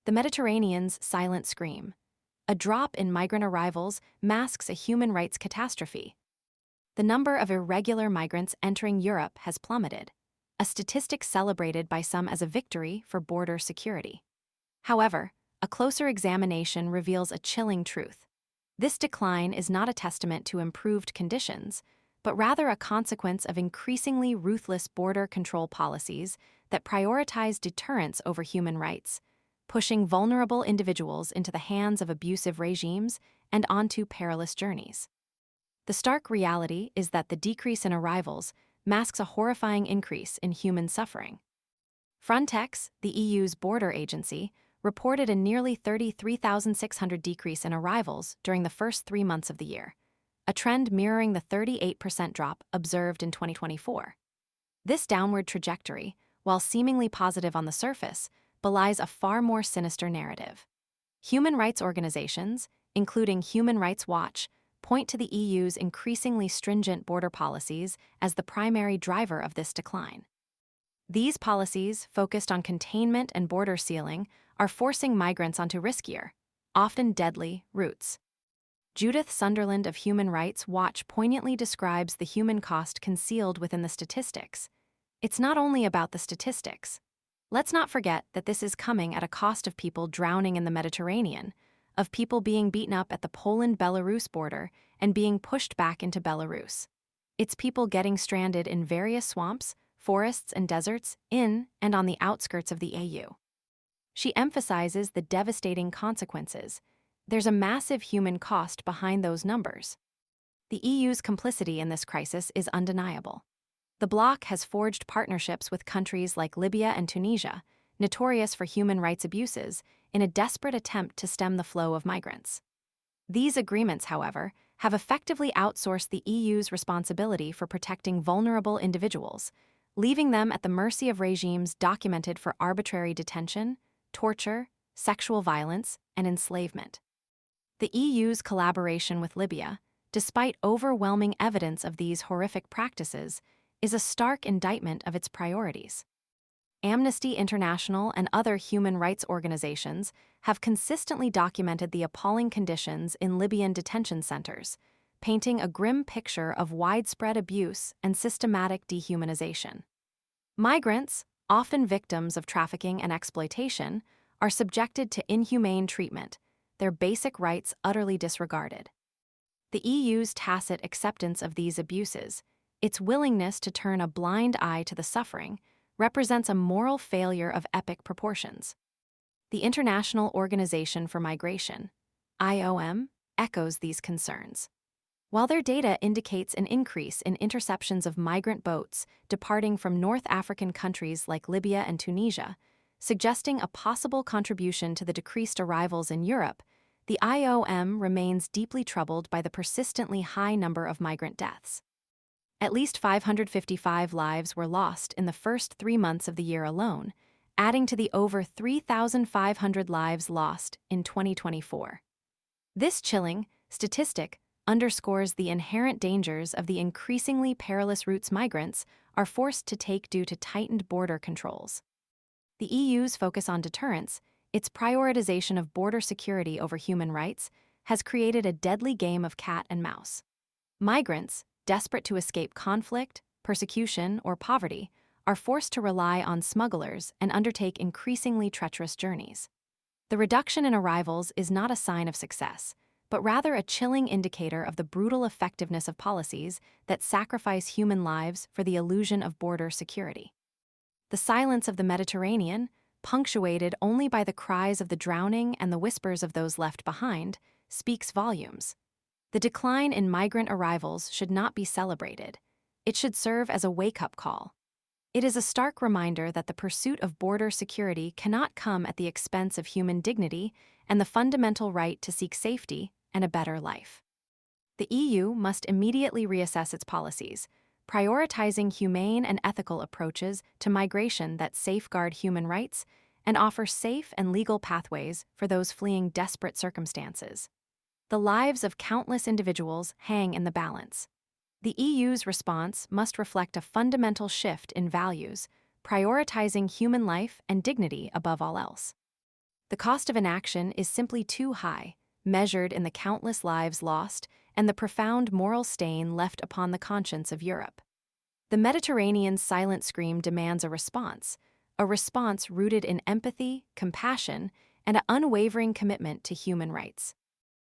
The Mediterranean's silent scream. A drop in migrant arrivals masks a human rights catastrophe. The number of irregular migrants entering Europe has plummeted, a statistic celebrated by some as a victory for border security. However, a closer examination reveals a chilling truth. This decline is not a testament to improved conditions, but rather a consequence of increasingly ruthless border control policies that prioritize deterrence over human rights, pushing vulnerable individuals into the hands of abusive regimes and onto perilous journeys. The stark reality is that the decrease in arrivals masks a horrifying increase in human suffering. Frontex, the EU's border agency, reported a nearly 33,600 decrease in arrivals during the first 3 months of the year, a trend mirroring the 38% drop observed in 2024. This downward trajectory, while seemingly positive on the surface, belies a far more sinister narrative. Human rights organizations, including Human Rights Watch, point to the EU's increasingly stringent border policies as the primary driver of this decline. These policies, focused on containment and border sealing, are forcing migrants onto riskier, often deadly, routes. Judith Sunderland of Human Rights Watch poignantly describes the human cost concealed within the statistics. It's not only about the statistics. Let's not forget that this is coming at a cost of people drowning in the Mediterranean, of people being beaten up at the Poland-Belarus border and being pushed back into Belarus. It's people getting stranded in various swamps, forests, and deserts in and on the outskirts of the EU. She emphasizes the devastating consequences. There's a massive human cost behind those numbers. The EU's complicity in this crisis is undeniable. The bloc has forged partnerships with countries like Libya and Tunisia, notorious for human rights abuses, in a desperate attempt to stem the flow of migrants. These agreements, however, have effectively outsourced the EU's responsibility for protecting vulnerable individuals, leaving them at the mercy of regimes documented for arbitrary detention, torture, sexual violence, and enslavement. The EU's collaboration with Libya, despite overwhelming evidence of these horrific practices, is a stark indictment of its priorities. Amnesty International and other human rights organizations have consistently documented the appalling conditions in Libyan detention centers, painting a grim picture of widespread abuse and systematic dehumanization. Migrants, often victims of trafficking and exploitation, are subjected to inhumane treatment, their basic rights utterly disregarded. The EU's tacit acceptance of these abuses, its willingness to turn a blind eye to the suffering, represents a moral failure of epic proportions. The International Organization for Migration, IOM, echoes these concerns. While their data indicates an increase in interceptions of migrant boats departing from North African countries like Libya and Tunisia, suggesting a possible contribution to the decreased arrivals in Europe, the IOM remains deeply troubled by the persistently high number of migrant deaths. At least 555 lives were lost in the first 3 months of the year alone, adding to the over 3,500 lives lost in 2024. This chilling statistic underscores the inherent dangers of the increasingly perilous routes migrants are forced to take due to tightened border controls. The EU's focus on deterrence, its prioritization of border security over human rights, has created a deadly game of cat and mouse. Migrants, desperate to escape conflict, persecution, or poverty, are forced to rely on smugglers and undertake increasingly treacherous journeys. The reduction in arrivals is not a sign of success, but rather a chilling indicator of the brutal effectiveness of policies that sacrifice human lives for the illusion of border security. The silence of the Mediterranean, punctuated only by the cries of the drowning and the whispers of those left behind, speaks volumes. The decline in migrant arrivals should not be celebrated. It should serve as a wake-up call. It is a stark reminder that the pursuit of border security cannot come at the expense of human dignity and the fundamental right to seek safety and a better life. The EU must immediately reassess its policies, prioritizing humane and ethical approaches to migration that safeguard human rights and offer safe and legal pathways for those fleeing desperate circumstances. The lives of countless individuals hang in the balance. The EU's response must reflect a fundamental shift in values, prioritizing human life and dignity above all else. The cost of inaction is simply too high, measured in the countless lives lost and the profound moral stain left upon the conscience of Europe. The Mediterranean's silent scream demands a response rooted in empathy, compassion, and an unwavering commitment to human rights.